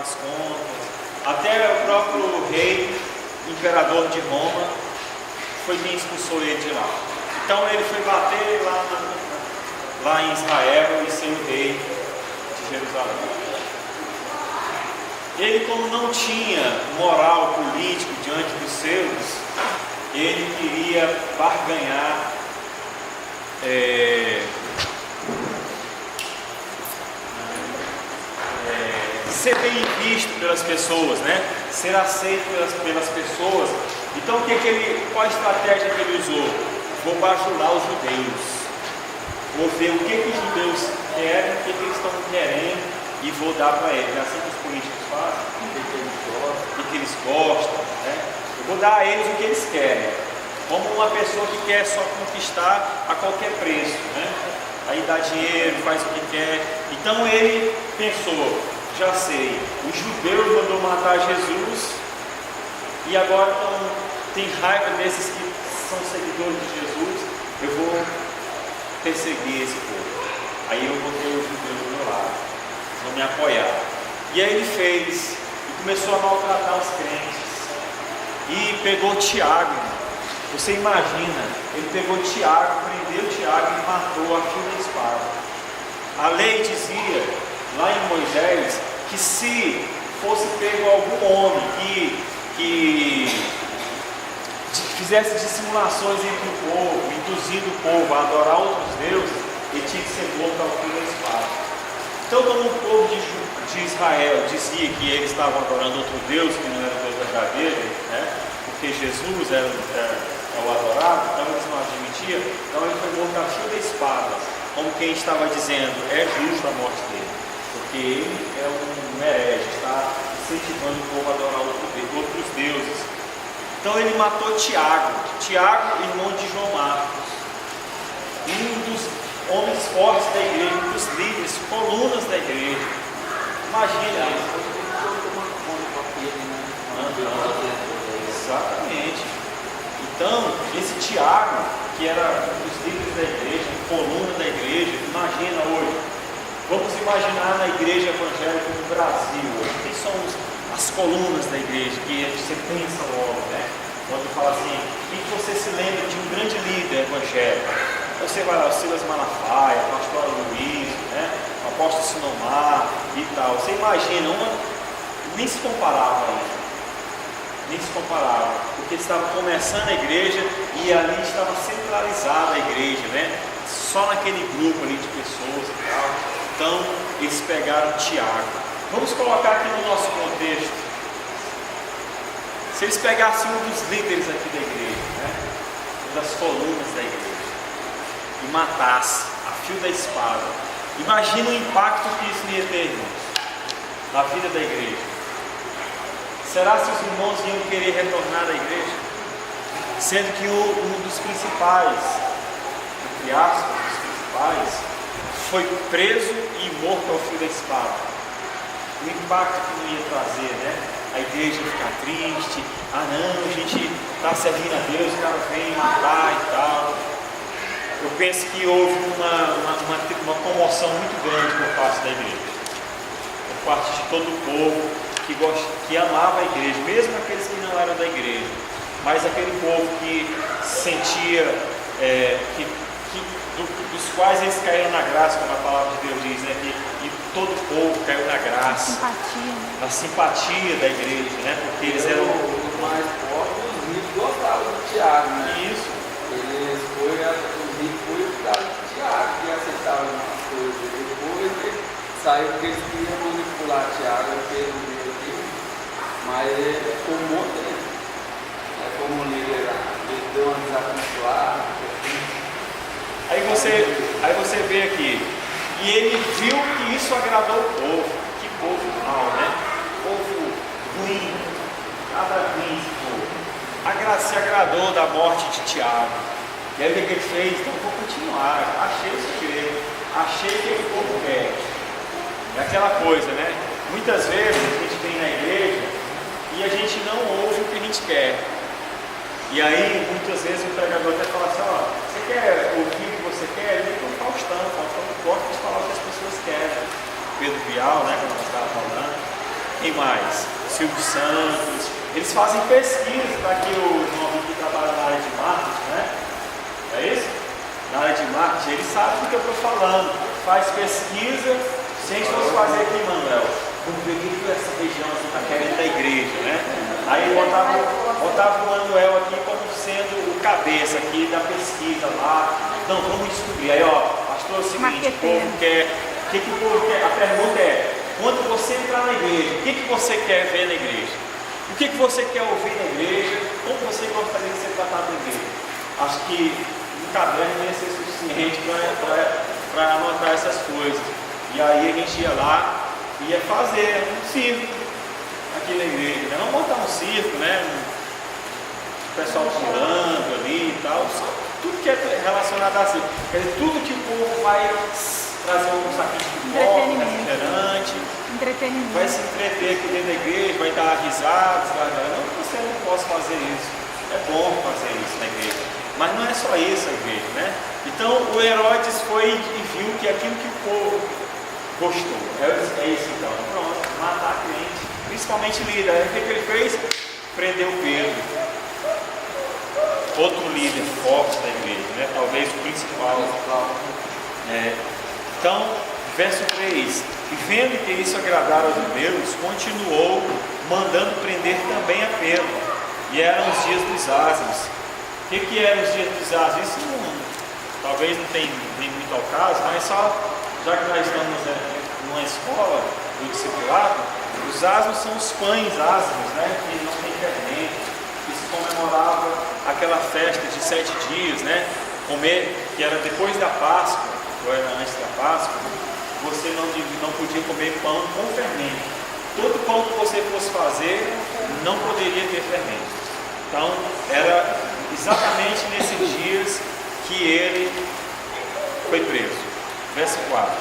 as contas. Até o próprio rei, imperador de Roma, foi quem expulsou ele de lá. Então ele foi bater lá em Israel e ser o rei de Jerusalém. Ele, como não tinha moral político diante dos seus, ele queria barganhar ser bem visto pelas pessoas, né? Ser aceito pelas pessoas. Então qual a estratégia que ele usou? Vou bajular os judeus, vou ver o que os judeus querem, o que eles estão querendo, e vou dar para eles. É assim que os políticos fazem, o que eles gostam, né? Eu vou dar a eles o que eles querem, como uma pessoa que quer só conquistar a qualquer preço, né? Aí dá dinheiro, faz o que quer. Então ele pensou, já sei, os judeus mandou matar Jesus e agora tem raiva desses que são seguidores de Jesus, eu vou perseguir esse povo. Aí eu vou ter os judeus do meu lado, vão me apoiar. E aí ele fez, e começou a maltratar os crentes, e pegou Tiago. Você imagina, ele pegou Tiago, prendeu Tiago e matou a fio da espada. A lei dizia, lá em Moisés, que se fosse pego algum homem que fizesse dissimulações entre o povo, induzindo o povo a adorar outros deuses, ele tinha que ser morto ao fio da espada. Então, como o povo de Israel dizia que eles estavam adorando outro Deus, que não era o Deus verdadeiro, né? Porque Jesus era o adorado, então eles não admitiam, então ele foi morto a fio da espada, como quem estava dizendo, é justo a morte dele, porque ele é um herege, está incentivando o povo a adorar outros deuses. Então ele matou Tiago, irmão de João Marcos, um dos homens fortes da igreja, um dos líderes, colunas da igreja. Imagina isso. Exatamente. Então, esse Tiago, que era um dos líderes da igreja, coluna da igreja, imagina hoje. Vamos imaginar na igreja evangélica no Brasil hoje. Quem são as colunas da igreja que você pensa logo, né? Quando fala assim, quem que você se lembra de um grande líder evangélico? Você vai lá, o Silas Malafaia, o pastor Luiz, né? O apóstolo Sinomar e tal. Você imagina, nem se comparava ainda. Nem se comparava, porque eles estavam começando a igreja e ali estava centralizada a igreja, né? Só naquele grupo ali de pessoas e tal. Então, eles pegaram Tiago. Vamos colocar aqui no nosso contexto. Se eles pegassem um dos líderes aqui da igreja, né? Uma das colunas da igreja, e matasse a fio da espada, imagina o impacto que isso ia ter, irmãos, na vida da igreja. Será se os irmãos iam querer retornar à igreja? Sendo que um dos principais, entre aspas, dos principais, foi preso e morto ao fio da espada. O impacto que não ia trazer, né? A igreja ia ficar triste. Ah não, a gente está servindo a Deus, o cara vem matar e tal. Eu penso que houve uma comoção muito grande por parte da igreja, por parte de todo o povo que amava a igreja, mesmo aqueles que não eram da igreja, mas aquele povo que sentia, dos quais eles caíram na graça, como a palavra de Deus diz, né? E todo o povo caiu na graça, na simpatia da igreja, né? Porque eles eram os mais pobres, os ricos gostavam do Tiago, né? Isso. Os ricos foi por causa do Tiago, que aceitavam as coisas. Depois ele saiu porque eles queriam manipular Tiago pelo mas ele ficou um monte de tempo. Como líder, ele deu uma desabençoada. Aí você vê aqui, e ele viu que isso agradou o povo. Que povo mal, né? Povo ruim, nada ruim esse povo. Se agradou da morte de Tiago. E aí o que ele fez? Então vou continuar. Achei o segredo, achei que o povo quer. É aquela coisa, né? Muitas vezes a gente vem na igreja e a gente não ouve o que a gente quer. E aí, muitas vezes o pregador até fala assim, ó, você quer ouvir o que você quer? Liga o Faustão gosta de falar o que as pessoas querem. Pedro Bial, né, como nós estávamos falando. Quem mais? Silvio Santos. Eles fazem pesquisa para que o irmão que trabalha na área de marketing, né? É isso? Na área de marketing, eles sabem do que eu estou falando. Faz pesquisa. Se a gente fosse fazer aqui, Manuel, vamos ver o que essa região está querendo da igreja, né? Aí botava o Manuel aqui como sendo o cabeça aqui da pesquisa lá. Não, vamos descobrir. Aí, ó, pastor, é o seguinte, o povo quer. O que o povo quer? A pergunta é: quando você entrar na igreja, o que você quer ver na igreja? O que você quer ouvir na igreja? Como você gostaria de ser tratado na igreja? Acho que um caderno ia ser suficiente para anotar essas coisas. E aí a gente ia lá e ia fazer um circo aqui na igreja, né? Vamos montar um circo, né? O pessoal pulando ali e tal, tudo que é relacionado a circo. Quer dizer, tudo que o povo vai trazer um saquinho de pipoca, refrigerante, vai se entreter aqui dentro da igreja, vai dar risadas, não que você não possa fazer isso. É bom fazer isso na igreja, mas não é só isso a igreja, né? Então o Herodes foi e viu que aquilo que o povo gostou, é isso então, pronto, matar a crente, principalmente líder. Aí o que ele fez? Prendeu Pedro, outro líder forte da igreja, né? Talvez o principal. Então, verso 3: e vendo que isso agradara aos judeus, continuou mandando prender também a Pedro. E eram os dias dos ázimos. O que eram os dias dos ázimos? Isso talvez não tenha muito ao caso, mas só, já que nós estamos numa escola do discipulado, os ázimos são os pães ázimos, né, que não tem fermento, que se comemorava aquela festa de 7 dias, né, comer, que era depois da Páscoa, ou era antes da Páscoa, você não podia comer pão com fermento. Todo pão que você fosse fazer não poderia ter fermento. Então, era exatamente nesses dias que ele foi preso. Verso 4: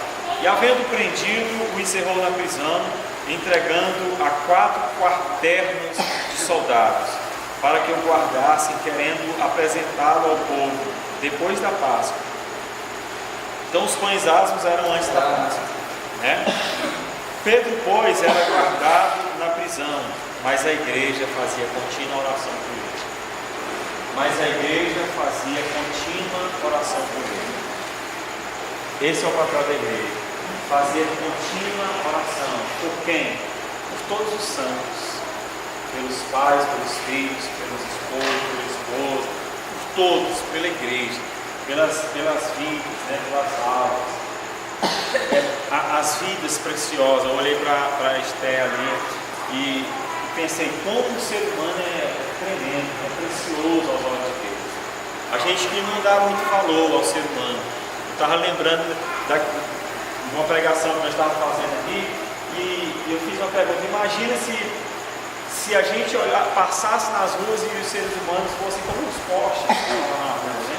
e havendo prendido, o encerrou na prisão, entregando a 4 quaternos de soldados, para que o guardassem, querendo apresentá-lo ao povo, depois da Páscoa. Então os pães ázimos eram antes da Páscoa, né? Pedro, pois, era guardado na prisão, mas a igreja fazia contínua oração por ele. Esse é o papel da igreja, fazer contínua oração. Por quem? Por todos os santos, pelos pais, pelos filhos, pelos esposos, pela esposa, por todos, pela igreja, pelas vidas, né, pelas almas, as vidas preciosas. Eu olhei para Esté ali e pensei como o ser humano é tremendo, é precioso aos olhos de Deus. A gente que não dá muito valor ao ser humano. Eu estava lembrando de uma pregação que nós estávamos fazendo aqui e eu fiz uma pergunta: imagina se a gente passasse nas ruas e os seres humanos fossem como os postes na rua, né?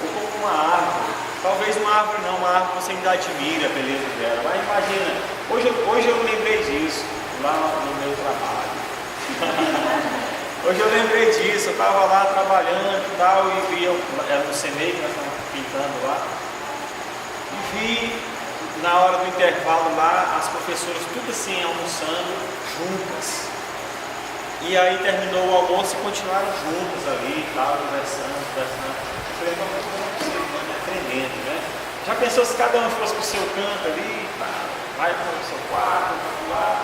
Ou como uma árvore. Talvez uma árvore não, uma árvore você ainda admira a beleza dela, mas imagina, hoje eu lembrei disso lá no meu trabalho. Hoje eu lembrei disso, eu estava lá trabalhando e tal, e vi, era no CEMEI que nós estávamos pintando lá, e vi na hora do intervalo lá as professoras tudo assim almoçando juntas. E aí terminou o almoço e continuaram juntas ali e tal, conversando. Eu falei, mas o ser humano é tremendo, né? Já pensou se cada um fosse para o seu canto ali, vai para o seu quarto, para lá?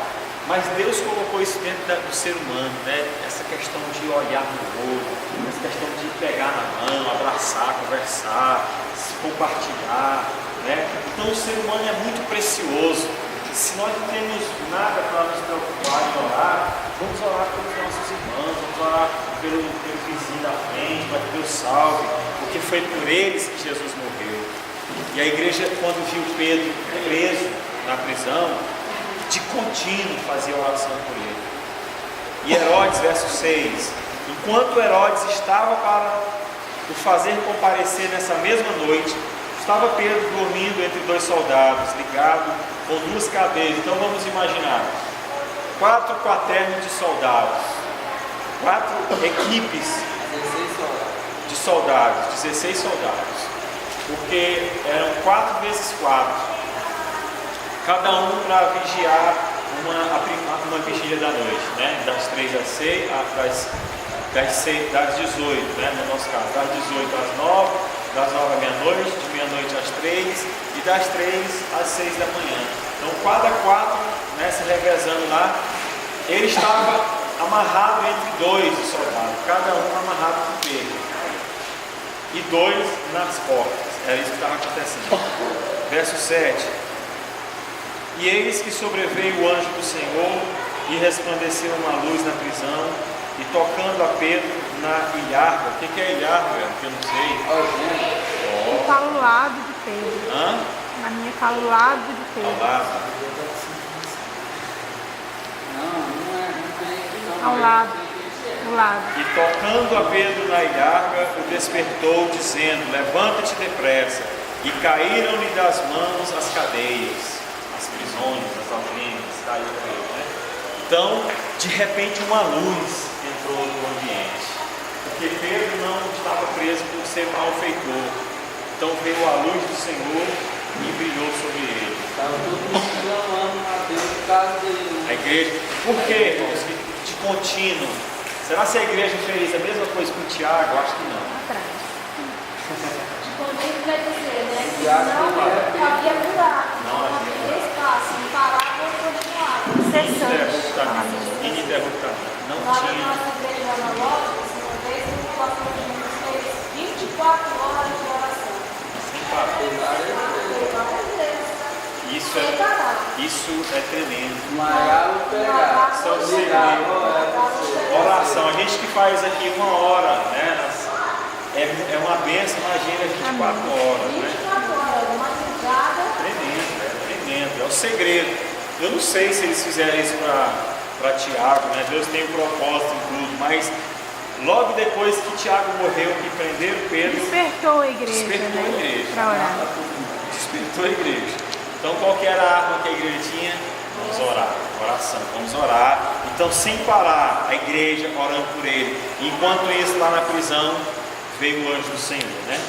Mas Deus colocou isso dentro do ser humano, né? Essa questão de olhar no olho, essa questão de pegar na mão, abraçar, conversar, se compartilhar, né? Então o ser humano é muito precioso. Se nós não temos nada para nos preocupar em orar, vamos orar pelos nossos irmãos, vamos orar pelo vizinho da frente, para que Deus salve, porque foi por eles que Jesus morreu. E a igreja, quando viu Pedro preso na prisão, de contínuo fazia oração por ele. E Herodes, verso 6: enquanto Herodes estava para o fazer comparecer nessa mesma noite, estava Pedro dormindo entre 2 soldados, ligado com 2 cadeias. Então vamos imaginar 4 quaternos de soldados, 4 equipes de soldados, 16 soldados, porque eram 4 vezes 4, cada um para vigiar uma vigília da noite, né? Das 3 às 6, das 18, né? No nosso caso, das 18 às 9, das 9 à meia-noite, de meia-noite às 3 e das 3 às 6 da manhã. Então, cada 4, né, se revezando lá, ele estava amarrado entre 2 soldados, cada um amarrado com Pedro, e 2 nas portas. Era isso que estava acontecendo. Verso 7. E eis que sobreveio o anjo do Senhor e resplandeceu uma luz na prisão, e tocando a Pedro na ilharga. O que é ilharga? Que eu não sei. Eu falo lado de Pedro. Hã? Na minha falo lado de Pedro. Ao lado. Ao lado. Do lado. E tocando a Pedro na ilharga, o despertou, dizendo: levanta-te depressa. E caíram-lhe das mãos as cadeias, as prisões, as algemas, caiu para ele, né? Então, de repente, uma luz entrou no ambiente, porque Pedro não estava preso por ser malfeitor. Então veio a luz do Senhor e brilhou sobre ele. Estava todo mundo clamando a Deus por causa dele. A igreja, por quê, irmãos? De contínuo. Será que a igreja fez a mesma coisa com o Tiago? Acho que não. Atrás. De contínuo vai dizer, né? Que Tiago não havia buraco, Não não havia havia espaço, não parava ou continuava. Incessante. Ininterruptamente. Não Lá na tinha. nossa igreja analógica, uma vez o pastor Jesus fez 24 horas de oração. Sem parar. Foi várias vezes. Isso Sem parar. é tremendo. Malhava ou pegava. Isso é o segredo. Oração. A gente que faz aqui 1 hora, né? É uma bênção, imagina 24 horas, né? 24 horas, uma madrugada. Tremendo. É o segredo. Eu não sei se eles fizeram isso para Tiago, né? Deus tem um propósito em tudo, mas logo depois que Tiago morreu, que prenderam Pedro, Despertou a igreja. despertou a né? igreja. Para orar. Despertou a igreja. Então, qual que era a arma que a igreja tinha? Vamos orar. Oração. Vamos orar. Então, sem parar, a igreja orando por ele. Enquanto isso, lá na prisão, veio o anjo do Senhor, né?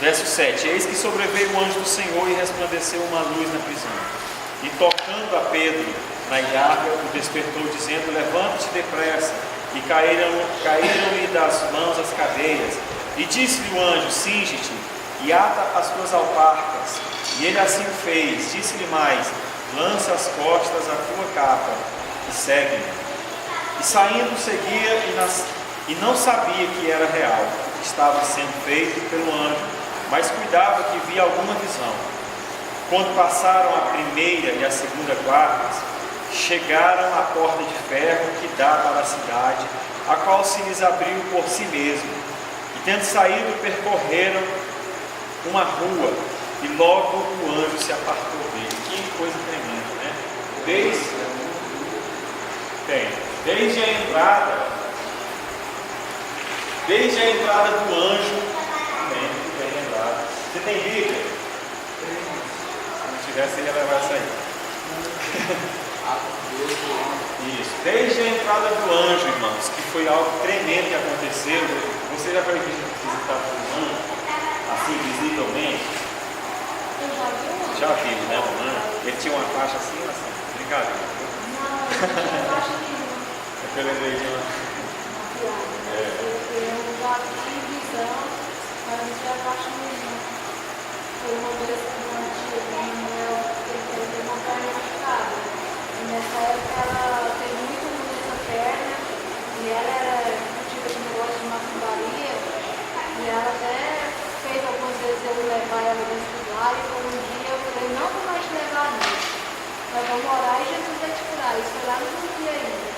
Verso 7. Eis que sobreveio o anjo do Senhor e resplandeceu uma luz na prisão. E tocando a Pedro na ilharga, o despertou, dizendo: levanta-te depressa. E caíram-lhe das mãos as cadeias. E disse-lhe o anjo: cinge-te e ata as tuas alparcas. E ele assim o fez. Disse-lhe mais: lança as costas a tua capa e segue-me. E saindo seguia e não sabia que era real, que estava sendo feito pelo anjo, mas cuidava que via alguma visão. Quando passaram a primeira e a segunda guardas, chegaram à porta de ferro que dá para a cidade, a qual se lhes abriu por si mesmo. E tendo saído, percorreram uma rua, e logo o anjo se apartou dele. Que coisa tremenda, né? Desde a entrada do anjo. Amém, muito bem lembrado. Você tem Bíblia? Se não tivesse, ele ia levar essa aí. Isso. Desde a entrada do anjo, irmãos, que foi algo tremendo que aconteceu. Você já foi visitar o anjo? Assim, visivelmente? Já viu, né, o ele tinha uma faixa assim, brincadeira. Não, eu acho que não. É que eu lembrei de uma. Eu já tive visão, mas eu acho que foi uma vez que uma tia minha teve uma perna machucada. E nessa época ela teve muito dor nessa perna, e ela era tive esse negócio de macumbaria, e ela até fez algumas vezes eu levar ela dentro do lar, e por um dia eu falei: não vou mais te levar não. Nós vamos orar e Jesus vai te curar. Isso foi lá no dia ainda.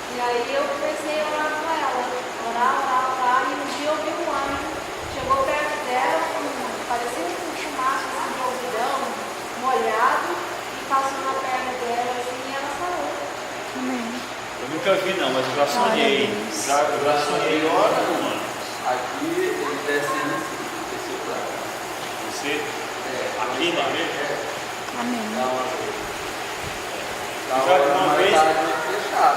E aí eu comecei a orar com ela, orar, e um dia eu vi um anjo, chegou perto dela, parecia um chumaço assim, de algodão, molhado, e passou na perna dela assim, e ela sarou. Amém. Eu nunca vi não, mas eu já sonhei. Eu já sonhei hora com anjo. Aqui ele desceu pra cá. Você? Aqui na igreja? Amém. Uma vez, fechado.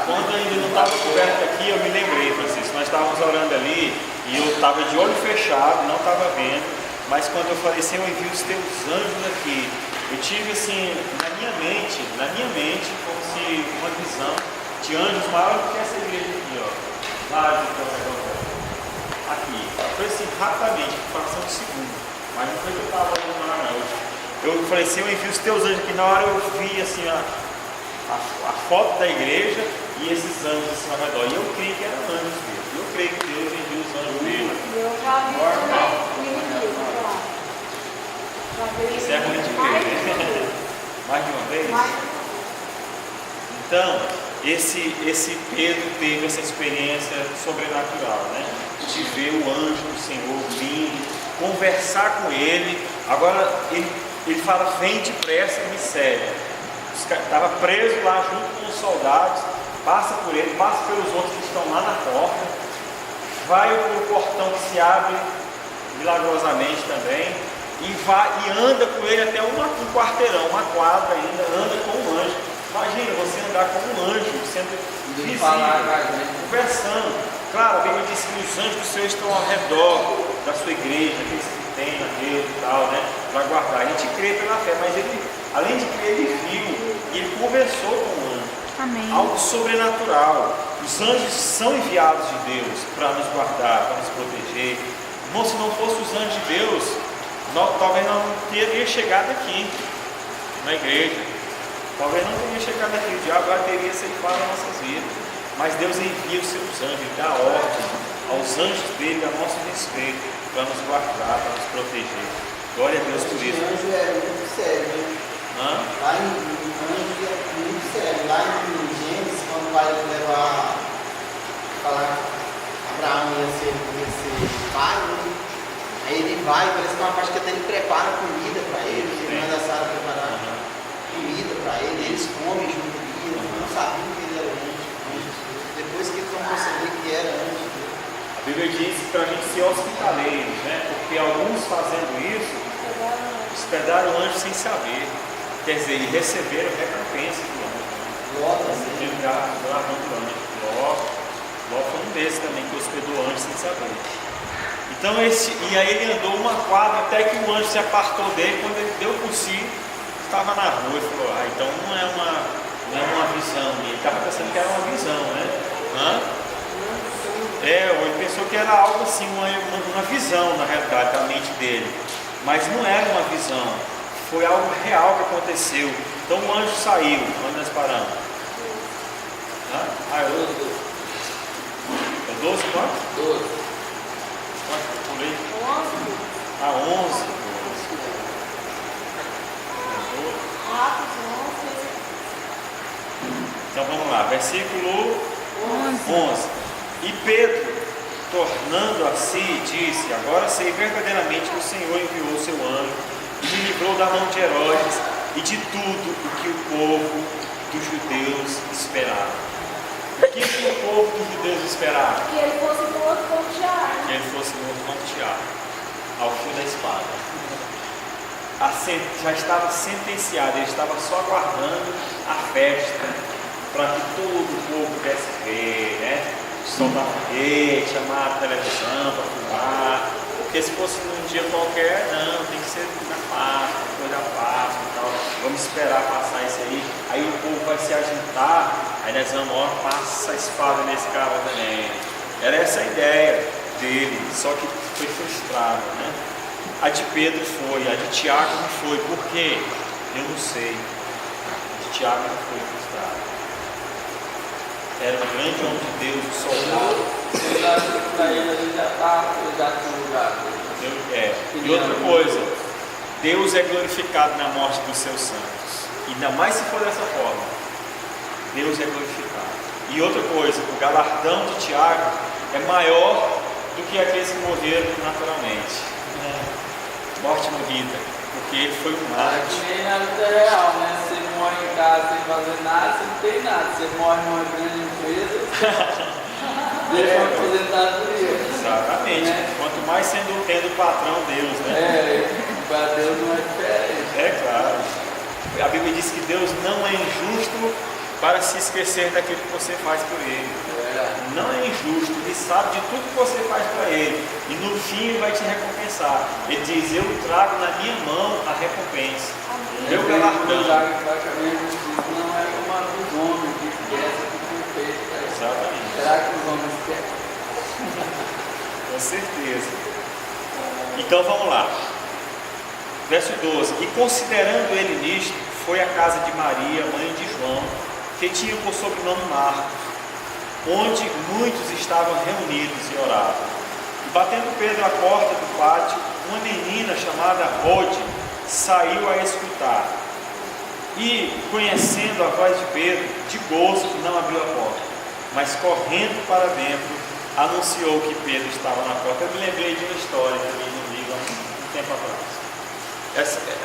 quando ainda não estava coberto aqui, eu me lembrei, Francisco, nós estávamos orando ali e eu estava de olho fechado, não estava vendo, mas quando eu falei: Senhor, envia os teus anjos aqui, eu tive assim, na minha mente, na minha mente como se uma visão de anjos maior do que essa igreja aqui, ó. Vários ao redor dela. Aqui. Foi assim, rapidamente, fração de segundo. Mas não foi que eu estava olhando lá, não. Eu falei assim, eu envio os teus anjos aqui. Na hora eu vi assim a foto da igreja e esses anjos assim ao redor. E eu creio que eram anjos mesmo. Eu creio que Deus enviou os anjos dele. Eu já vi Normal. também inimigo lá. Já vi Isso é ruim de mais crer, de uma né? vez. Mais de uma vez? Mais de uma vez. Então, esse Pedro teve essa experiência sobrenatural, né? De ver o anjo do Senhor vindo, conversar com ele. Agora ele fala, vem depressa e me segue. Estava preso lá junto com os soldados, passa por ele, passa pelos outros que estão lá na porta, vai para o portão que se abre milagrosamente também, e anda com ele até um quarteirão, uma quadra ainda, anda com um anjo. Imagina você andar com um anjo, sendo visível, conversando. Claro, a Bíblia diz que os anjos do Senhor estão ao redor da sua igreja, aqueles que têm a Deus e tal, né? Para guardar. A gente crê pela fé, mas ele, além de crer, ele viu e ele conversou com o anjo. Amém. Algo sobrenatural. Os anjos são enviados de Deus para nos guardar, para nos proteger. Irmão, se não fosse os anjos de Deus, talvez não teria chegado aqui na igreja. Talvez não teria chegado aqui, o diabo já teria ceifado as nossas vidas. Mas Deus envia os seus anjos, Ele dá ordem aos anjos dele a nosso respeito, para nos guardar, para nos proteger. Glória a Deus por isso. O anjo é muito sério, né? Lá em anjo é muito sério. Lá em Gênesis, quando vai levar, falar que Abraão ia ser pai, né? Aí ele vai, parece que é uma parte que até ele prepara comida para ele, ele manda a Sara preparar comida para ele, eles comem junto ali, eles não sabiam que ele era anjo. Depois que eles vão perceber que era anjo. A Bíblia diz para a gente ser hospitaleiros, né? Porque alguns fazendo isso, hospedaram o anjo sem saber. Quer dizer, e receberam recompensa do anjo. Ló também. Ló foi um desses também que hospedou o anjo sem saber. Então, e aí ele andou uma quadra até que o anjo se apartou dele. Quando ele deu por si, estava na rua e falou, então não é uma visão. E ele estava pensando que era uma visão, né? Ou ele pensou que era algo assim, uma visão na realidade da mente dele. Mas não era uma visão, foi algo real que aconteceu. Então o anjo saiu, onde nós paramos? É 12 quanto? 12. Quanto que eu pulei? 11. 11. Atos 11. Então vamos lá, versículo 11. E Pedro, tornando a si, disse, agora sei verdadeiramente que o Senhor enviou o seu anjo e me livrou da mão de Herodes e de tudo o que o povo dos judeus esperava. O que o povo dos judeus esperava? Que ele fosse morto por Tiago. Que ele fosse morto como Tiago, ao fio da espada. Já estava sentenciado, ele estava só aguardando a festa para que todo o povo pudesse ver, né? Soltar foguete, chamar a televisão para filmar. Porque se fosse num dia qualquer, não, tem que ser na Páscoa, depois da Páscoa e tal. Vamos esperar passar isso aí. Aí o povo vai se ajuntar, aí nós vamos, passa a espada nesse cara também. Era essa a ideia dele, só que foi frustrada, né? A de Pedro foi, a de Tiago não foi. Por quê? Eu não sei. A de Tiago não foi frustrada. Era um grande homem de Deus, um soldado. Para ele ali já tinha lugar. E outra coisa, Deus é glorificado na morte dos seus santos. Ainda mais se for dessa forma. Deus é glorificado. E outra coisa, o galardão de Tiago é maior do que aqueles que morreram naturalmente. Morte morrida, porque ele foi um mártir. Nem na vida real, né? Você morre em casa sem fazer nada, você não tem nada. Você morre numa grande empresa, deixa uma aposentadoria. Exatamente. Né? Quanto mais tendo o patrão Deus, né? Para Deus não é diferente. É claro. A Bíblia diz que Deus não é injusto para se esquecer daquilo que você faz por Ele. Não é injusto, Ele sabe de tudo que você faz para Ele. E no fim Ele vai te recompensar. Ele diz, eu trago na minha mão a recompensa. Meu galardão. Não certeza. Então vamos lá. Verso 12. E considerando ele nisto, foi à casa de Maria, mãe de João, que tinha por sobrenome Marcos, onde muitos estavam reunidos e oravam. E batendo Pedro à porta do pátio, uma menina chamada Rode saiu a escutar. E, conhecendo a voz de Pedro, de gozo não abriu a porta, mas correndo para dentro, anunciou que Pedro estava na porta. Eu me lembrei de uma história que eu li no livro há um tempo atrás.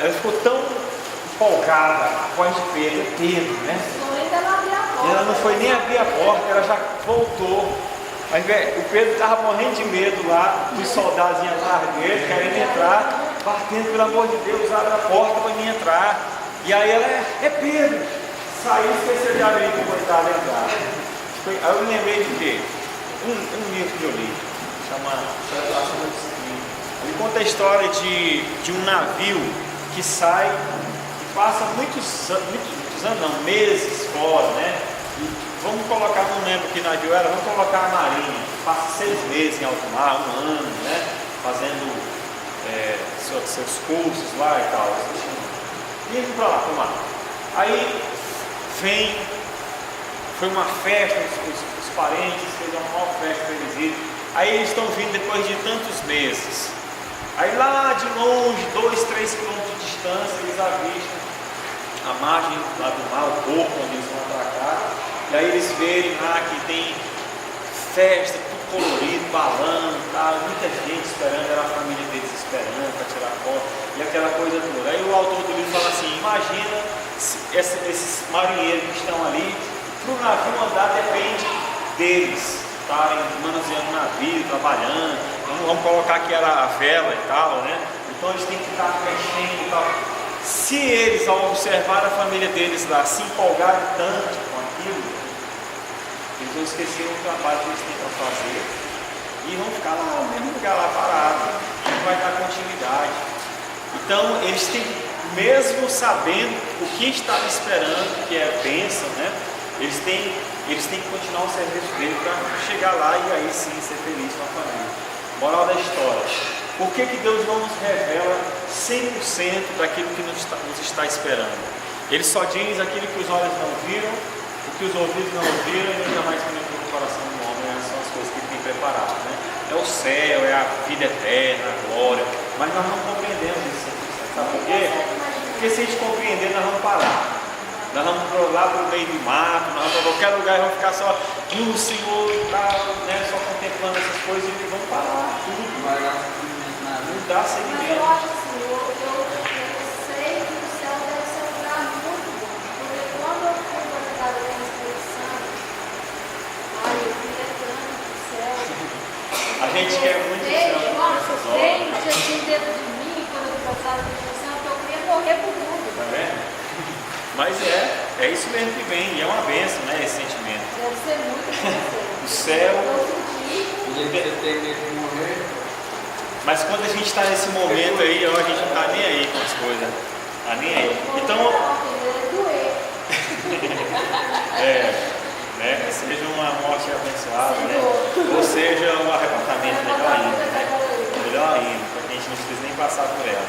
Ela ficou tão empolgada, a voz de Pedro, né? Ela não foi nem abrir a porta, ela já voltou. Mas o Pedro estava morrendo de medo lá, dos soldados iam atrás dele, querendo entrar, batendo, pelo amor de Deus, abre a porta para mim entrar. E aí ela, é Pedro, saiu, esqueceu de abrir para coitado entrar. Aí eu me lembrei de quê? Um livro que eu li, chama Revelação da Disciplina. Ele conta a história de um navio que sai e passa muitos anos, não, meses fora, né? E vamos colocar, não lembro que navio era, vamos colocar a marinha, passa 6 meses em alto mar, 1 ano, né? Fazendo seus cursos lá e tal. E vamos para lá, tomar. Aí foi uma festa, os parentes fez uma maior festa para eles irem. Aí eles estão vindo depois de tantos meses. Aí lá de longe, 2, 3 quilômetros de distância, eles avistam a margem lá do mar, o porto onde eles vão atracar. E aí eles verem lá que tem festa, tudo colorido, balão, tal, muita gente esperando, era a família deles esperando para tirar foto, e aquela coisa toda. Aí o autor do livro fala assim, imagina esses marinheiros que estão ali, para o navio andar depende deles, estarem manuseando o navio, trabalhando, vamos colocar que era a vela e tal, né? Então eles têm que estar mexendo e tal. Se eles, ao observar a família deles lá, se empolgarem tanto com aquilo, eles vão esquecer o trabalho que eles têm para fazer e vão ficar lá, no mesmo lugar lá parado, não vai dar continuidade. Então eles têm, mesmo sabendo o que estava esperando, que é a bênção, né? Eles têm que continuar o serviço dele para chegar lá e aí sim ser feliz com a família. Moral da história: por que Deus não nos revela 100% daquilo que nos está esperando? Ele só diz aquilo que os olhos não viram, o que os ouvidos não ouviram e jamais penetrou no coração do homem. Essas são as coisas que ele tem preparado, né? É o céu, é a vida eterna, a glória, mas nós não compreendemos isso 100%. Sabe por quê? Porque se a gente compreender, nós vamos parar. Nós vamos lá para o meio do mato, nós vamos para qualquer lugar e vamos ficar só no Senhor e tal, né? Só contemplando essas coisas e vamos parar tudo. Vai dar seguimento na vida. Não dá Mas eu seguimento. acho assim, eu sei que o céu deve ser um lugar muito bom. Porque quando eu fui batizada com o Espírito Santo, eu queria tanto do céu. A gente quer muito o céu. Nossa, tem assim dentro de mim, quando eu fui batizada com o Espírito Santo, eu queria morrer por tudo. Tá vendo? Mas é isso mesmo que vem, e é uma bênção, né, esse sentimento. Deve ser muito bom. O céu. O dia que você tem medo de morrer, Mas quando a gente está nesse momento aí, ó, a gente não está nem aí com as coisas. Está nem aí. Então, né, que seja uma morte abençoada, né? Ou seja, um arrebatamento melhor ainda, né? Melhor ainda, para que a gente não precise nem passar por ela.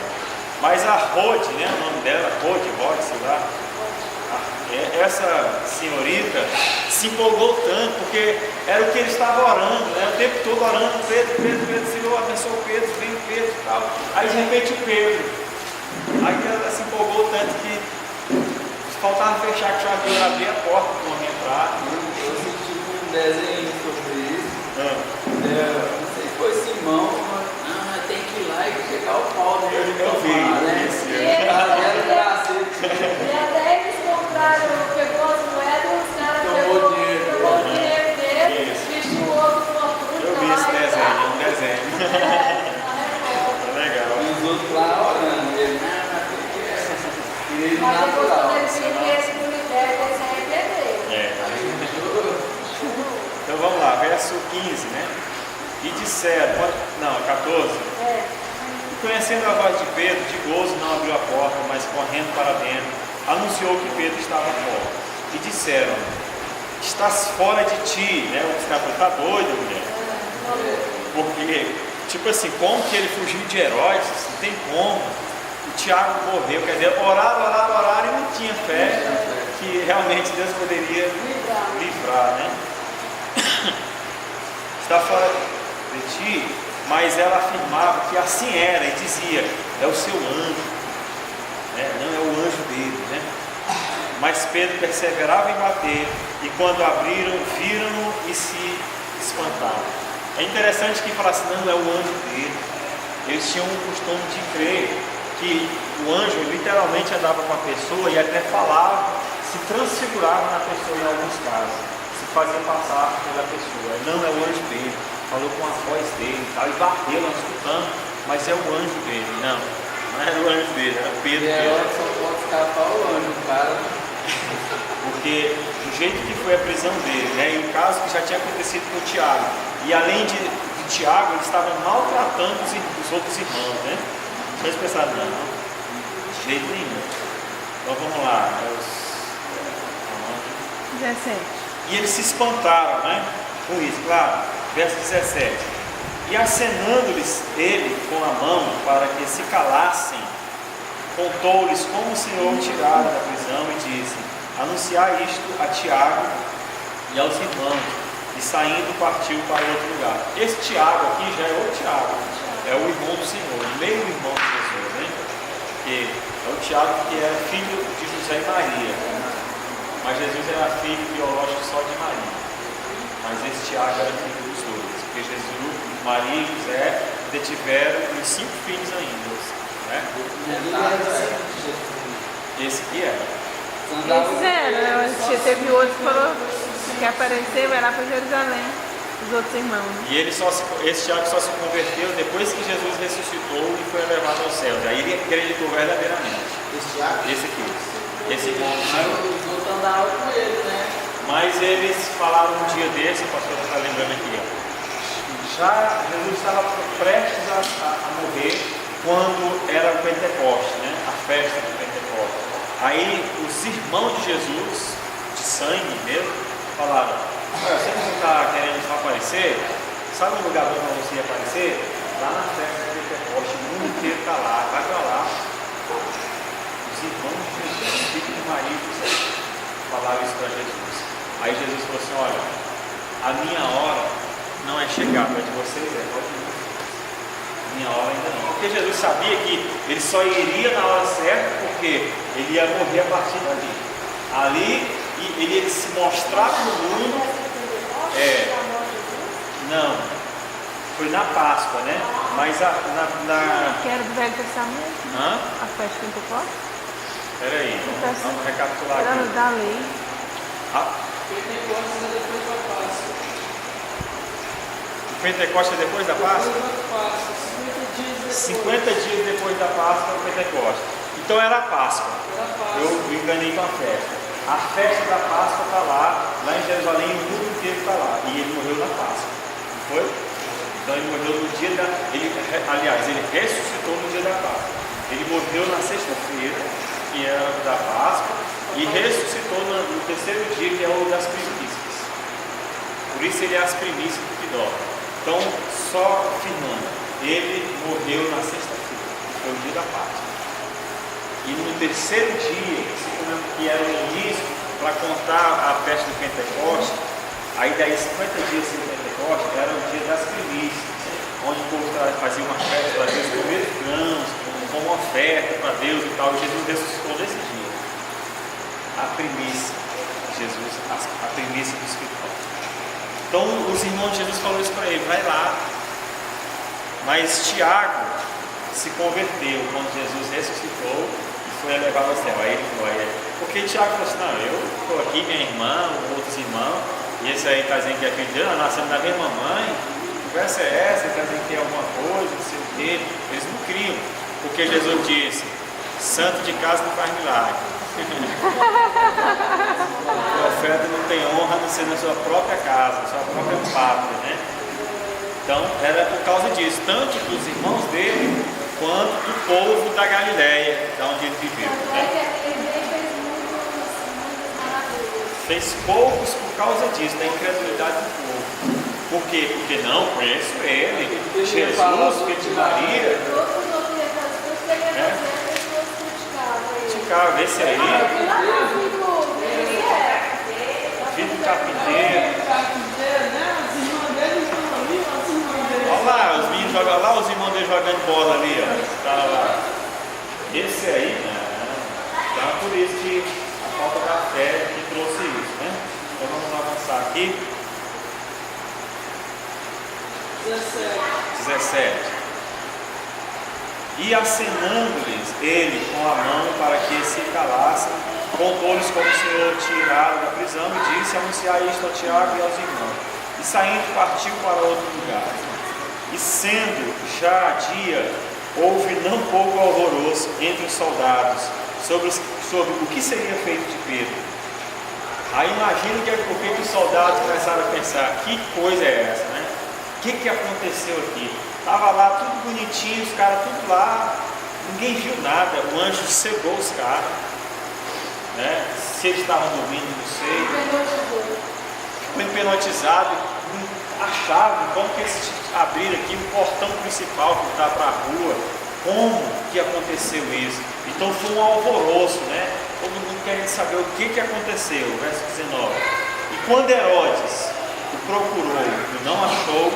Mas a Rode, né, o nome dela, Rode, sei lá, essa senhorita se empolgou tanto, porque era o que ele estava orando, né? O tempo todo orando, Pedro, Senhor, abençoa o Pedro, vem o Pedro e tal. Aí de repente o Pedro, aí ela se empolgou tanto que faltava fechar a chave para abrir a porta para o homem entrar. eu assisti um desenho sobre isso. Não sei se foi Simão, mas tem que ir lá e chegar o pau dele. Eu vi, né? E até eles compraram, pegou as moedas, os caras Tomou pegou o dinheiro dele, vestiu o outro fortuna. Eu vi esse desenho, um desenho. É legal. E os outros lá orando. Ele, mas tem que ir Mas depois natural. quando eles viram esse do universo, eles se arrependeram. Então vamos lá, verso 15, né? E disseram, 14. E conhecendo a voz de Pedro, de gozo não abriu a porta, mas correndo para dentro, anunciou que Pedro estava fora. E disseram, estás fora de ti, né? O escravo está doido, mulher. Porque tipo assim, como que ele fugiu de Herodes? Não tem como. O Tiago morreu, quer dizer, oraram e não tinha fé que realmente Deus poderia livrar, né? Está fora de ti, mas ela afirmava que assim era e dizia, é o seu anjo, né? Não é o anjo dele, né? Mas Pedro perseverava em bater, e quando abriram, viram-no e se espantaram. É interessante que falasse, não é o anjo dele. Eles tinham o costume de crer que o anjo literalmente andava com a pessoa e até falava, se transfigurava na pessoa em alguns casos, se fazia passar pela pessoa. Não é o anjo dele, falou com a voz dele e tal, e bateu, nós escutamos, mas é o anjo dele. Não era o anjo dele, era Pedro. E agora só pode escapar o anjo, cara. Porque do jeito que foi a prisão dele, né, e o caso que já tinha acontecido com o Tiago, e além de Tiago, ele estava maltratando os outros irmãos, né? Vocês pensaram, não, de jeito nenhum. Então vamos lá. 17. E eles se espantaram, né? Com isso, claro. Verso 17. E acenando-lhes ele com a mão para que se calassem, contou-lhes como o Senhor o tirara da prisão e disse, anunciar isto a Tiago e aos irmãos. E saindo partiu para outro lugar. Esse Tiago aqui já é o Tiago, é o irmão do Senhor, meio irmão de Jesus, né? Que é o Tiago que era filho de José e Maria, mas Jesus era filho biológico só de Maria. Mas esse Tiago era filho dos dois, porque Jesus, Maria e José detiveram os 5 filhos ainda, né? Esse que era. Eles eram, teve outro que falou que apareceu, vai lá para Jerusalém, os outros irmãos. E esse Tiago só se converteu depois que Jesus ressuscitou e foi levado ao céu. Aí ele acreditou verdadeiramente. Esse Tiago? Esse aqui. Esse irmão do Senhor. Os outros andavam com ele, né? Mas eles falaram um dia desse, o pastor está lembrando aqui, ó. Já Jesus estava prestes a morrer quando era o Pentecoste, né? A festa do Pentecoste. Aí os irmãos de Jesus, de sangue mesmo, falaram, olha, você não está querendo só aparecer? Sabe um lugar bom para você aparecer? Lá na festa do Pentecoste, o mundo inteiro está lá, vai para lá. Os irmãos de Jesus, filho de Maria e José, falaram isso para Jesus. Aí Jesus falou assim, olha, a minha hora não é chegada, a de vocês é igual de mim. A minha hora ainda não. Porque Jesus sabia que ele só iria na hora certa, porque ele ia morrer a partir dali. Ali, ele ia se mostrar para o mundo. Não, foi na Páscoa, né? Mas Que era do Velho Testamento? A festa de Pentecostes? Espera aí, vamos recapitular Era aqui. da lei. Pentecostes é depois da Páscoa. O Pentecoste é depois da Páscoa? Depois da Páscoa, 50 dias depois. 50 dias depois da Páscoa, o Pentecoste. Então era a Páscoa. Eu me enganei com a festa. A festa da Páscoa está lá em Jerusalém, o mundo inteiro está lá. E ele morreu na Páscoa. Não foi? Então ele morreu no dia da. Ele ressuscitou no dia da Páscoa. Ele morreu na sexta-feira, que era da Páscoa, e ressuscitou no terceiro dia, que é o das primícias. Por isso ele é as primícias do que dobra. Então, só afirmando, ele morreu na sexta-feira, que foi o dia da Páscoa. E no terceiro dia, que era o início, para contar a festa do Pentecoste, aí daí 50 dias do Pentecoste, era o dia das primícias, onde o povo fazia uma festa para Deus, comer grãos, como oferta para Deus e tal. E Jesus ressuscitou nesse dia. A primícia de Jesus, a primícia do Espírito. Então os irmãos de Jesus falaram isso para ele, vai lá. Mas Tiago se converteu quando Jesus ressuscitou e foi elevado ao céu. Aí ele falou, porque Tiago falou assim, não, eu estou aqui, minha irmã, outros irmãos, e esse aí está dizendo que é filho de Deus, nós nascemos da mesma mãe, que conversa é essa, ele está dizendo que tem alguma coisa, não sei o quê. Eles não criam, porque Jesus disse, santo de casa não faz milagre. O profeta não tem honra a não ser na sua própria casa, na sua própria pátria, né? Então era por causa disso, tanto dos irmãos dele quanto do povo da Galileia, da onde ele viveu, né? Fez poucos por causa disso, da incredulidade do povo. Por quê? Porque não conheço ele. Jesus, filho de Maria. Todos os outros representantes que ele ia fazer, as pessoas criticavam ele. Criticavam esse aí, filho do carpinteiro. Olha lá, os meninos jogando, olha lá os irmãos dele jogando bola ali, ó. Tá lá. Esse aí, não. Então é por isso que a falta da fé que trouxe isso, né? Então vamos avançar aqui. 17. E acenando-lhes ele com a mão para que se calassem, contou-lhes como o Senhor tirara da prisão e disse: anunciai isto a Tiago e aos irmãos. E saindo partiu para outro lugar. E sendo já dia, houve não pouco alvoroço entre os soldados sobre o que seria feito de Pedro. Aí imagina o que os soldados começaram a pensar: que coisa é essa, né? O que aconteceu aqui? Estava lá tudo bonitinho, os caras tudo lá, ninguém viu nada, o anjo cegou os caras, né? Se eles estavam dormindo, não sei, ficou hipnotizado, achavam como que eles abriram aqui o portão principal que está para a rua, como que aconteceu isso? Então foi um alvoroço, né? Todo mundo querendo saber o que aconteceu, verso 19. E quando Herodes o procurou e não achou,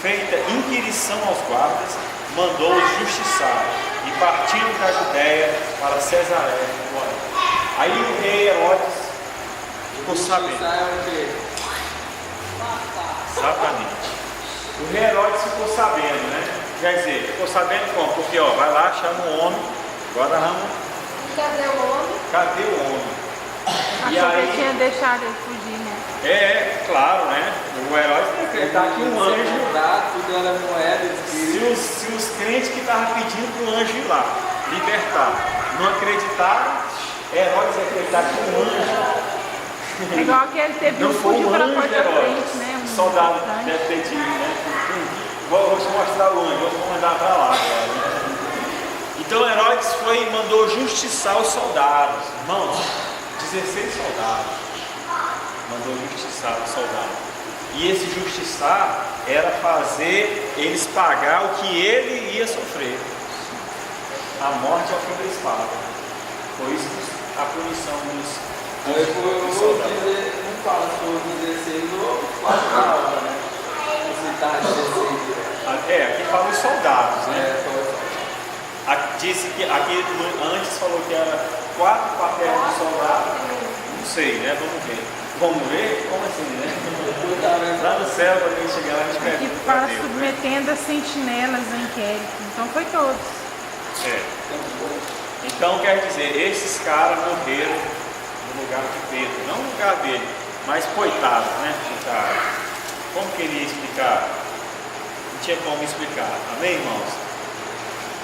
feita inquirição aos guardas, mandou-os justiçar e partindo da Judéia para Cesareia. Aí o rei Herodes ficou sabendo. Exatamente. O rei Herodes ficou sabendo, né? Quer dizer, ficou sabendo como? Porque ó, vai lá, chama o homem, agora vamos. Cadê o homem? Cadê o homem? Achou que tinha deixado ele fugir, né? Claro, né? O Herodes tem que acreditar que um anjo. Tudo era moeda, Se os crentes que estavam pedindo para o anjo ir lá, libertar, não acreditaram, Herodes acreditar que um anjo. É igual que ele teve Não um foi fugiu um para a anjo, porta da Herodes. frente, né? O soldado deve ter dito, né? Vou te mostrar o anjo, vou mandar para lá. Então Herodes foi e mandou justiçar os soldados. Irmãos, 16 soldados. Mandou justiçar os soldados. E esse justiçar era fazer eles pagar o que ele ia sofrer. A morte ao fim da espada. Foi isso a punição dos soldados. Não fala se for 16 ou 4 na hora, né? Se tá 16. Aqui fala os soldados, né? Disse que aqui antes falou que era 4 quartéis de soldado. Não sei, né? Vamos ver. Vamos ver? Como assim, né? Lá no céu, quando a gente chegar lá, a gente pede. Aqui fala submetendo as sentinelas ao inquérito. Então foi todos. Então quer dizer, esses caras morreram no lugar de Pedro. Não no lugar dele, mas coitados, né? Coitados. Como que ele ia explicar? Não tinha como explicar. Amém, irmãos?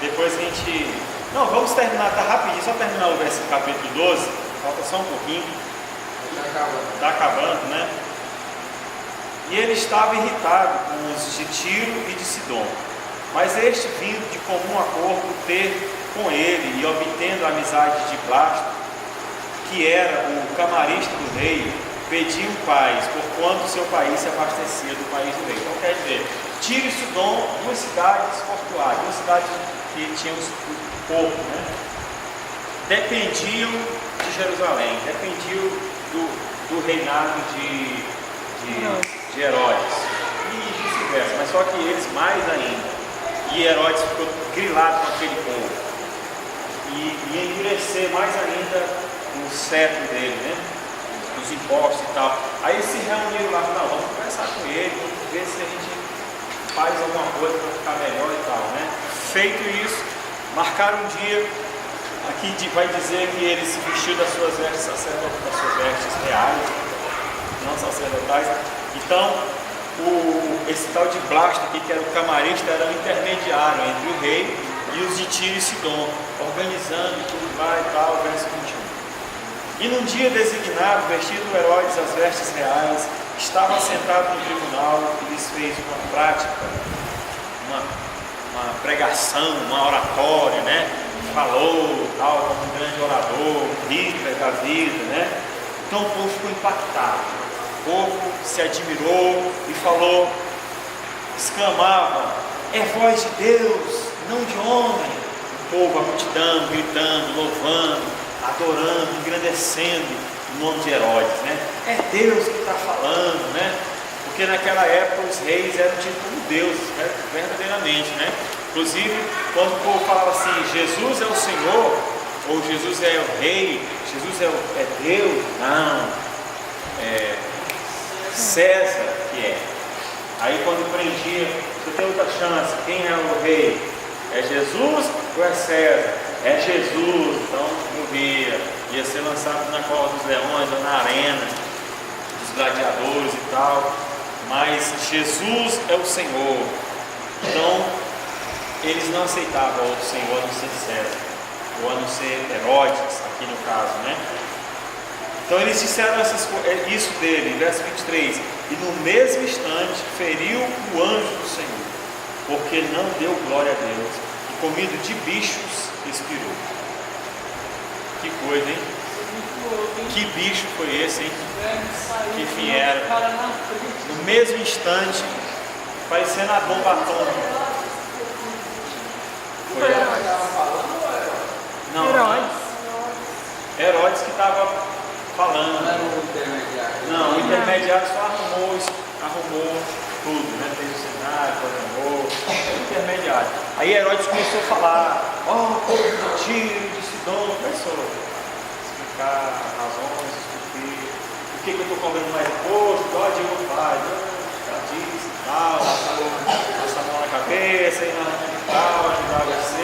Depois a gente... Não, vamos terminar, tá rapidinho, só terminar o versículo capítulo 12, falta só um pouquinho. Está acabando, né? E ele estava irritado com os de Tiro e de Sidom, mas este, vindo de comum acordo ter com ele e obtendo a amizade de Blasto, que era o camarista do rei, pediu paz, porquanto seu país se abastecia do país do rei. Então quer dizer, Tiro e Sidom, duas cidades portuárias, duas cidades que tinham o porto, né? Dependiam de Jerusalém, dependiam do reinado de Herodes, e vice-versa, mas só que eles mais ainda. E Herodes ficou grilado com aquele povo, e endurecer mais ainda o cetro dele, né? Os impostos e tal. Aí eles se reuniram lá, não, vamos conversar com ele, vamos ver se a gente faz alguma coisa para ficar melhor e tal, né? Feito isso, marcaram um dia. Aqui vai dizer que ele se vestiu das suas vestes sacerdotais, das suas vestes reais, não sacerdotais. Então, esse tal de Blasto aqui, que era o camarista, era o intermediário entre o rei e os de Tiro e Sidom, organizando tudo lá e tal, verso 21. E num dia designado, vestido Herodes as vestes reais, estava sentado no tribunal e lhes fez uma prática, uma pregação, uma oratória, né? Falou, tal, como um grande orador, rica da vida, né? Então o povo ficou impactado. O povo se admirou e falou, exclamava, é voz de Deus, não de homem. O povo, a multidão, gritando, louvando, adorando, engrandecendo o nome de Herodes, né? É Deus que está falando, né? Porque naquela época os reis eram tidos como deuses, né? Verdadeiramente, né? Inclusive, quando o povo falava assim, Jesus é o Senhor, ou Jesus é o rei, Jesus é Deus, não, é César que é. Aí quando prendia, você tem outra chance, quem é o rei? É Jesus ou é César? É Jesus, então morria, ia ser lançado na cova dos leões ou na arena dos gladiadores e tal, mas Jesus é o Senhor. Então eles não aceitavam outro Senhor a não ser César, ou a não ser Herodes, aqui no caso, né? Então eles disseram isso dele, verso 23, e no mesmo instante feriu o anjo do Senhor, porque não deu glória a Deus, e comido de bichos expirou. Que coisa, hein? Que bicho foi esse, hein? Que vieram no mesmo instante, parecendo a bomba atômica. Foi não, Herodes que estava falando. Não era o intermediário. Não, o intermediário só arrumou tudo, né? Fez o cenário, programou, o intermediário. Aí Herodes começou a falar, povo de Tiro, de Sidom, começou a explicar as razões, por que eu estou cobrando mais imposto, igual a Dilma faz, ela disse e tal, passa a mão na cabeça, e tal, ajudar vocês.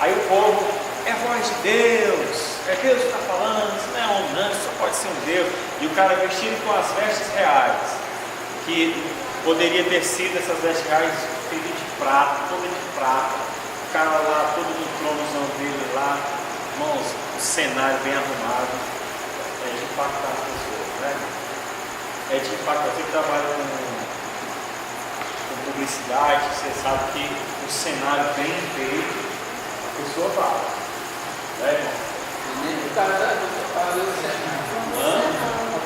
Aí o povo, é voz de Deus, é Deus que está falando, isso não é homem não, isso só pode ser um Deus. E o cara vestido com as vestes reais, que poderia ter sido essas vestes reais feitas de prata, toda de prata, o cara lá, todo no tronozão dele lá, irmãos, o cenário bem arrumado, é de impactar as pessoas, né? É de impactar. Você que trabalha com publicidade, você sabe que o cenário bem feito, a pessoa fala, né, irmão? O cara para ver o cenário.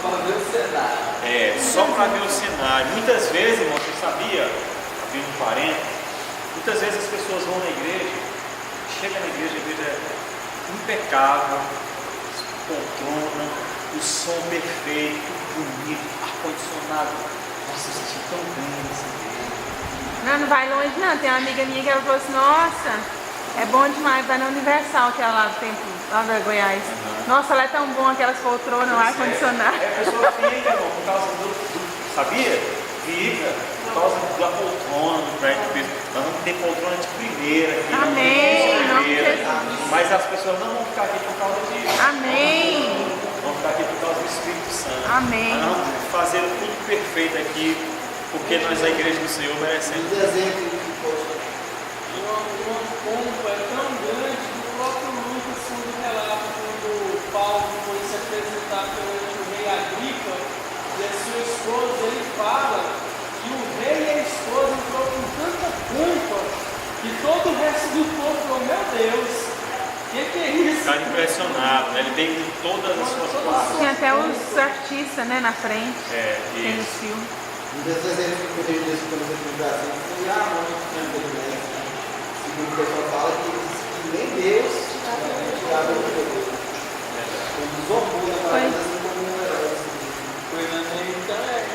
Para ver o cenário. É, só para ver o cenário. Muitas vezes, irmão, você sabia, abrindo um parênteses, muitas vezes as pessoas vão na igreja, chegam na igreja, a igreja é impecável, poltrona, o som perfeito, bonito, ar-condicionado. Nossa, eu senti tão bem nessa igreja. Não vai longe não. Tem uma amiga minha que ela falou assim, nossa, é bom demais, vai na Universal, que é lá do tempo, lá da Goiás. Nossa, lá é tão bom aquelas poltronas, o ar-condicionado. É, a pessoa fica, irmão, por causa sabia? Fica, por causa da poltrona, do prédio. Nós vamos ter poltrona de primeira aqui. Amém, não primeira, mas as pessoas não vão ficar aqui por causa disso. Amém. Vão ficar aqui por causa do Espírito Santo. Amém. Nós vamos fazer tudo perfeito aqui, porque nós, a igreja do Senhor, merecemos. Uma pompa é tão grande que o próprio Lucas, quando relata quando Paulo foi se apresentar perante o rei Agripa e a sua esposa, ele fala que o rei e a esposa entrou com tanta pompa que todo o resto do povo falou, meu Deus, o que é isso? Ficar impressionado, né? Ele veio com todas as suas partes. Tem até os artistas, né, na frente. É, Tem os isso. filmes. Um desses exemplos que eu vejo desse, por exemplo, no Brasil, foi a mãe de segundo o pessoal fala que nem Deus tirava o poder. Ele desorgou da parada assim como um herói. Foi na minha também.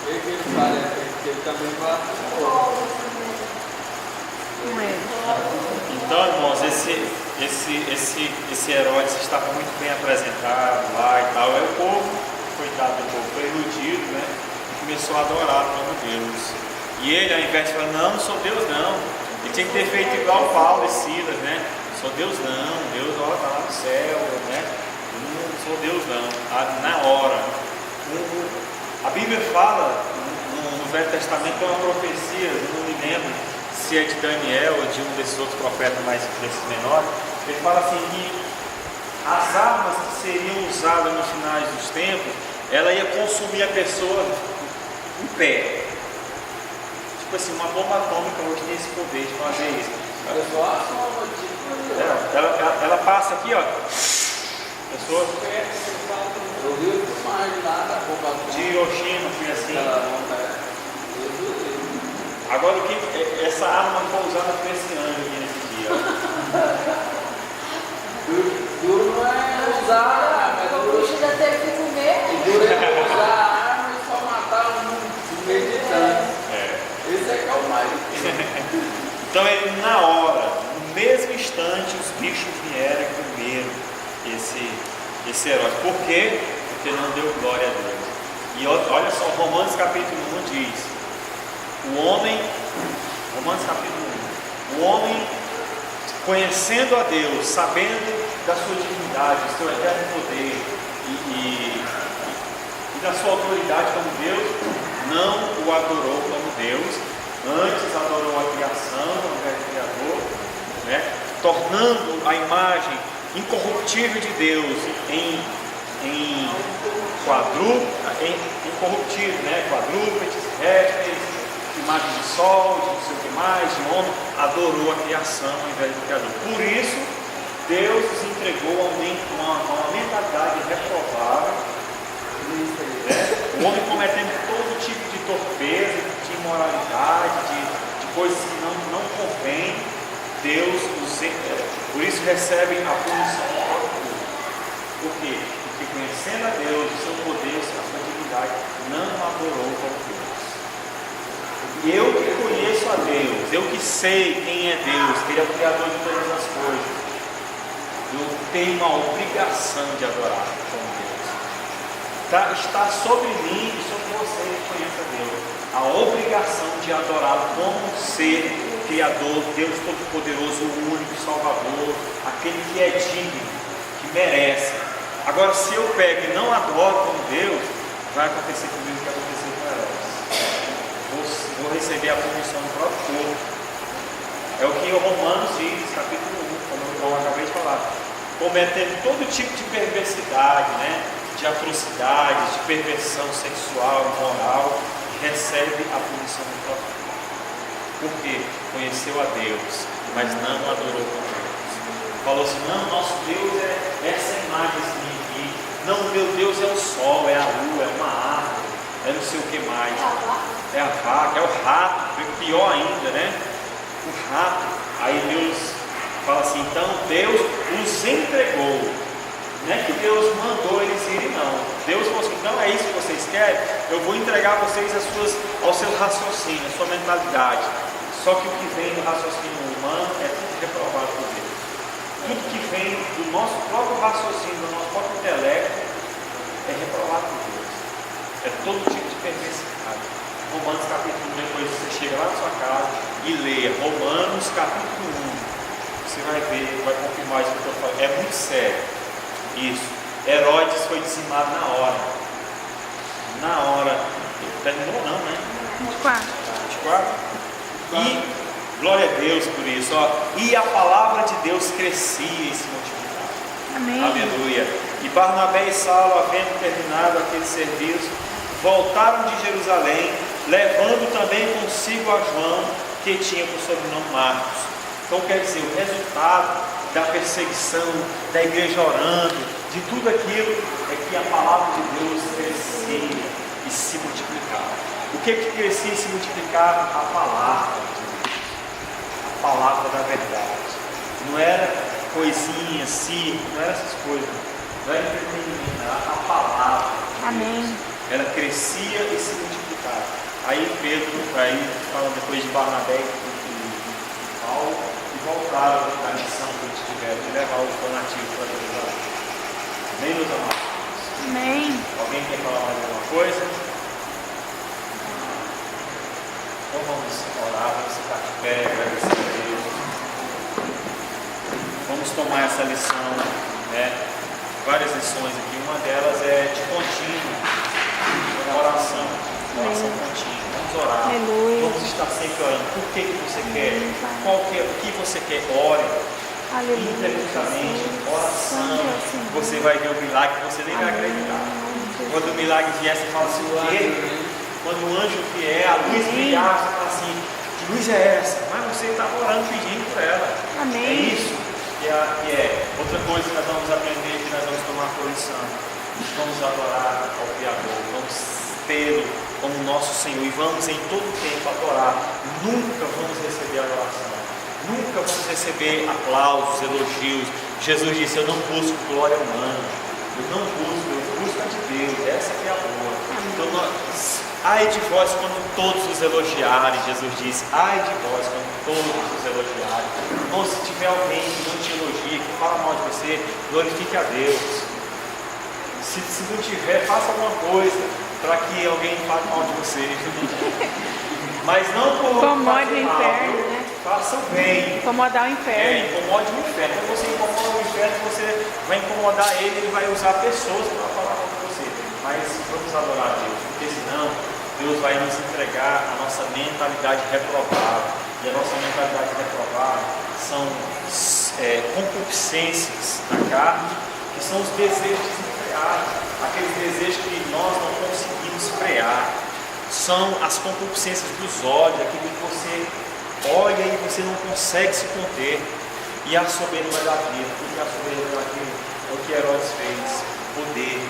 Ele fala, ele também fala. Não é. Então, irmãos, esse Herodes estava muito bem apresentado lá e tal. Aí o povo, coitado do povo, foi iludido, né? E começou a adorar o nome de Deus. E ele, ao invés de falar, não sou Deus não. Ele tinha que ter feito igual Paulo e Silas, né? Sou Deus não, Deus está lá no céu, né? Eu não sou Deus não. Na hora. A Bíblia fala, no Velho Testamento, tem uma profecia, eu não me lembro se é de Daniel ou de um desses outros profetas mais desses menores. Ele fala assim que as armas que seriam usadas nos finais dos tempos, ela ia consumir a pessoa em pé. Tipo assim, uma bomba atômica hoje tem esse poder de fazer isso. Ela passa aqui, ó. Pessoas Eu vi o mar lá da Copa de Hiroshima, foi assim. Deus Agora, o que essa arma foi usada por esse ano aqui nesse dia. Duro não é usar, mas O duro bicho já teve que comer. é usar a arma e só matar um meditante. Esse é que é o mais difícil. Então ele, na hora, no mesmo instante, os bichos vieram e comeram esse herói. Por quê? Porque não deu glória a Deus. E olha só, Romanos capítulo 1 diz: Romanos capítulo 1, o homem, conhecendo a Deus, sabendo da sua divindade, do seu eterno poder e da sua autoridade como Deus, não o adorou como Deus, antes adorou a criação, ao invés do Criador, né? Tornando a imagem incorruptível de Deus em incorruptível, né? Quadrúpedes, répteis, imagem de sol, de não sei o que mais, de homem, adorou a criação ao invés do Criador. Por isso, Deus os entregou a uma mentalidade reprovável, né? O homem cometendo todo tipo de torpeza, de imoralidade, de coisas que não convém. Deus por isso recebem a punição do próprio Deus. Por quê? Porque conhecendo a Deus, o seu poder, a sua divindade, não adorou como Deus. Eu que conheço a Deus, eu que sei quem é Deus, que Ele é o Criador de todas as coisas, eu tenho uma obrigação de adorar como Deus. Está sobre mim e sobre você que conhece a Deus a obrigação de adorá-lo como ser Criador, Deus Todo-Poderoso, o único Salvador, aquele que é digno, que merece. Agora, se eu pego e não adoro como Deus, vai acontecer comigo o que aconteceu com Herodes. Vou receber a punição do próprio corpo. É o que o Romanos diz, capítulo 1, como eu acabei de falar. Cometendo todo tipo de perversidade, né? De atrocidades, de perversão sexual, moral, recebe a punição do próprio corpo. Por quê? Conheceu a Deus, mas não adorou como Deus. Falou assim: não, nosso Deus é essa imagenzinha aqui. Não, meu Deus é o sol, é a lua, é uma árvore, é não sei o que mais. É a vaca, é o rato, pior ainda, né? O rato. Aí Deus fala assim: então Deus os entregou. Não é que Deus mandou eles irem, não. Deus falou assim: então é isso que vocês querem? Eu vou entregar vocês aos seus raciocínios, a sua mentalidade. Só que o que vem do raciocínio humano é tudo reprovado por Deus. Tudo que vem do nosso próprio raciocínio, do nosso próprio intelecto, é reprovado por Deus. É todo tipo de perversidade. Romanos capítulo 1, depois você chega lá na sua casa e leia Romanos capítulo 1. Você vai ver, vai confirmar isso que eu estou falando. É muito sério isso. Herodes foi dizimado na hora. Na hora. Terminou não, né? 24. 24. E glória a Deus por isso. Ó. E a palavra de Deus crescia e se multiplicava. Amém. Aleluia. E Barnabé e Saulo, havendo terminado aquele serviço, voltaram de Jerusalém, levando também consigo a João, que tinha por sobrenome Marcos. Então quer dizer, o resultado da perseguição, da igreja orando, de tudo aquilo, é que a palavra de Deus crescia e se multiplicava. O que crescia e se multiplicava? A palavra de Deus, a palavra da verdade. Não era coisinha assim, não era essas coisas, não era entretenimento, era a palavra de Deus. Amém. Ela crescia e se multiplicava. Aí Pedro, fala depois de Barnabé e Paulo, e voltaram da missão que eles tiveram de levar os donativos para Jerusalém. Amém, meus amados? Amém. Alguém quer falar mais alguma coisa? Então vamos orar, vamos ficar de pé, agradecer a Deus. Vamos tomar essa lição, né? Várias lições aqui. Uma delas é de contínuo, oração contínua. Vamos orar. Aleluia. Vamos estar sempre orando. Por que você quer? O que você quer? Ore. Aleluia. Intermitamente, oração. Você vai ver o milagre que você nem vai acreditar. Quando o milagre vier, você fala assim: o quê? Quando o anjo vier, a luz brilhar, você fala assim: que luz é essa? Mas você está orando, pedindo por ela. Amém. É isso. que é outra coisa que nós vamos aprender, que nós vamos tomar posição. Vamos adorar ao Criador, vamos tê-lo como nosso Senhor e vamos em todo tempo adorar. Nunca vamos receber adoração, nunca vamos receber aplausos, elogios. Jesus disse: eu não busco glória humana, eu não busco, eu busco a de Deus, essa que é a boa. Então, ai de vós quando todos os elogiarem, Jesus disse: ai de vós quando todos os elogiarem. Ou se tiver alguém que não te elogia, que fala mal de você, glorifique a Deus. Se não tiver, faça alguma coisa para que alguém fale mal de você. Mas não por Incomode fazer o mal, inferno, né? faça o bem. Incomodar o inferno. Incomode o inferno. Quando você incomoda o inferno, você vai incomodar ele vai usar pessoas para falar com você. Mas vamos adorar a Deus, porque senão Deus vai nos entregar a nossa mentalidade reprovada. E a nossa mentalidade reprovada são concupiscências da carne, que são os desejos desenfreados, aqueles desejos que nós não conseguimos frear. São as concupiscências dos olhos, aquilo que você olha e você não consegue se conter. E a soberba da vida, porque a soberba da vida é o que Herodes fez: poder,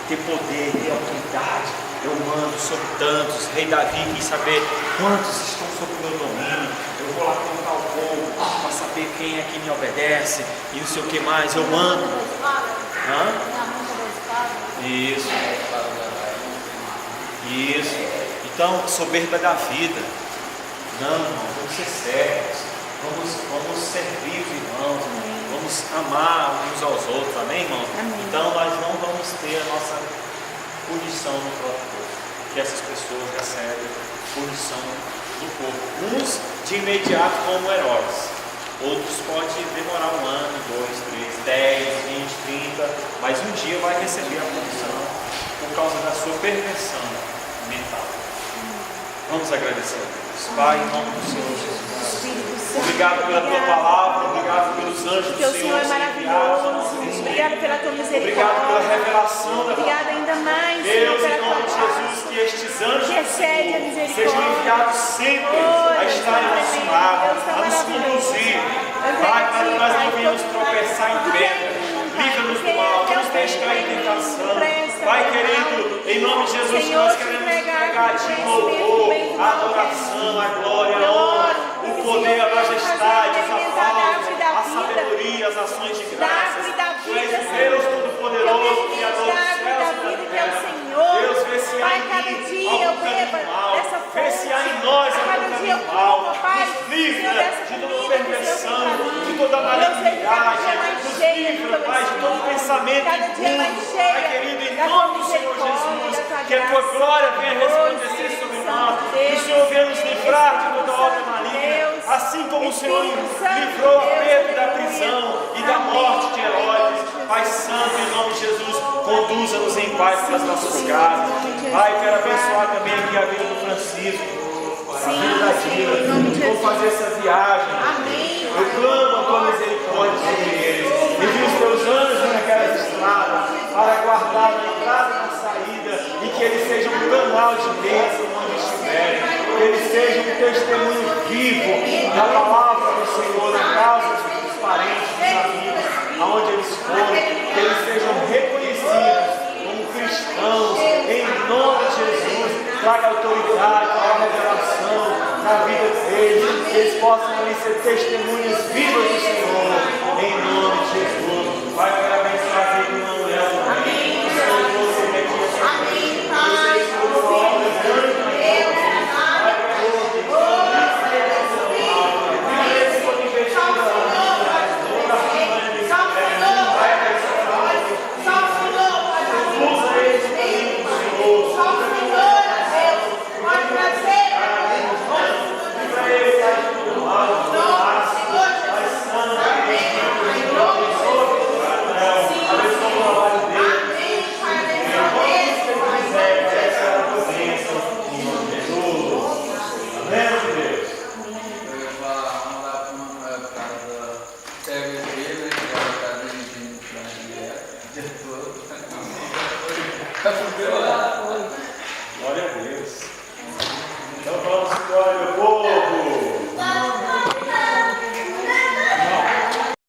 ter poder, ter autoridade. Eu mando sobre tantos. Rei Davi quis saber quantos estão sob o meu domínio. Eu vou lá contar o povo para saber quem é que me obedece e não sei o que mais. Eu mando. Isso. Isso. Então, soberba da vida. Não, irmão, vamos ser sérios. Vamos servir os irmãos. Vamos amar uns aos outros. Amém, irmão? Amém. Então, nós não vamos ter a nossa punição no próprio corpo, que essas pessoas recebem punição do corpo. Uns de imediato como Herodes, outros pode demorar 1 ano, 2, 3, 10, 20, 30, mas um dia vai receber a punição por causa da sua perversão mental. Vamos agradecer a Deus. Pai, em nome do Senhor Jesus. Obrigado pela tua palavra, obrigado pelos anjos do Porque o Senhor é maravilhoso. Obrigado pela tua misericórdia. Obrigado pela revelação da Obrigado palavra. ainda mais, Deus, Senhor, em pela nome tua de Jesus, que estes anjos que excede a misericórdia. sejam enviados sempre a estarem ao nosso lado, a nos conduzir. Pai, para que nós não venhamos tropeçar em pedra. Livra-nos do mal, não nos deixe cair em tentação. Pai querido, em nome de Jesus, que nós queremos entregar a Ti o louvor, a adoração, a glória, a honra, o poder, a majestade, os aplausos, a sabedoria, as ações de graças. Tu és Deus Todo-Poderoso, Criador dos céus e da terra. Deus, vê se há em mim algum caminho mal, vê se há em nós algum caminho mal, nos livra de toda perversão, de toda malignidade, nos livra, Pai, de todo pensamento impuro. Pai querido, em nome do Senhor Jesus, que a Tua glória venha resplandecer sobre nós, que o Senhor venha nos livrar de toda obra maligna, assim como o Senhor livrou a Pedro da prisão e da morte de Herodes. Pai Santo, em nome de Jesus, conduza-nos em paz para as nossas casas. Pai, quero abençoar também aqui a vida do Francisco, a vida da Dila. Vou fazer essa viagem. Eu clamo a tua misericórdia sobre eles. Envia os teus anjos naquelas estradas para guardar na entrada e na saída, e que eles sejam um canal de bênção onde estiverem. Que eles sejam um testemunho vivo da palavra do Senhor na casa dos parentes, dos amigos, aonde eles forem. Que eles sejam reconhecidos como cristãos, em nome de Jesus. Traga autoridade, traga revelação na vida deles, que eles possam ali ser testemunhas vivas do Senhor, em nome de Jesus. Pai, eu quero abençoar a vida do Manuel também. Tá